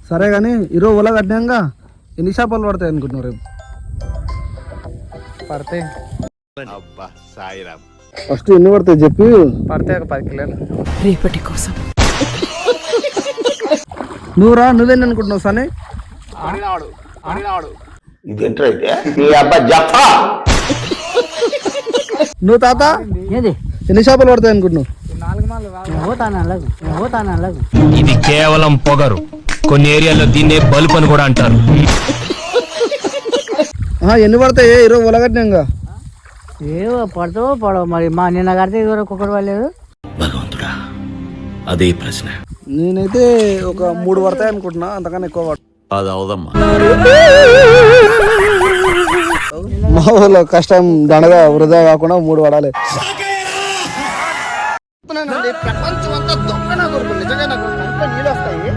సరే కానీ ఈరోజు ఓలా కట్టినాక ఎన్ని చేపలు పడతాయి అనుకుంటున్నారు రేపు? పడితే ఫస్ట్ ఎన్ని పడతాయి చెప్పి. పడితే ఒక 10 కిలోలు రేపటి కోసం. నువ్వేంటి అనుకుంటున్నావు సనే? నువ్వు తాత ఏంది ఎన్ని చేపలు పడతాయి అనుకుంటున్నావు? 4 మాలు పోతాను ఇది కేవలం పొగరు. కొన్ని ఏరియాల్లో దీన్నే బల్బ్ అని కూడా అంటారు. ఎన్ని పడతాయి ఈరోజు ఓలా కట్టినాక? ఏవో పడతావో పడవు మరి. మా నిన్న కడితే ఇదివరకు ఒక్కడు పడలేదు. భగవంతుడా, అదే ప్రశ్న. నేనైతే ఒక 3 పడతాయి అనుకుంటున్నా, అంతకన్నా ఎక్కువ పడ. అది అవదమ్మా. మా ఊళ్ళో కష్టం దండగా వృధా కాకుండా 3 పడాలి. ప్రపంచం అంతా దొంగ నా కొడుకు, నిజంగా నాకు నీళ్ళు వస్తాయి.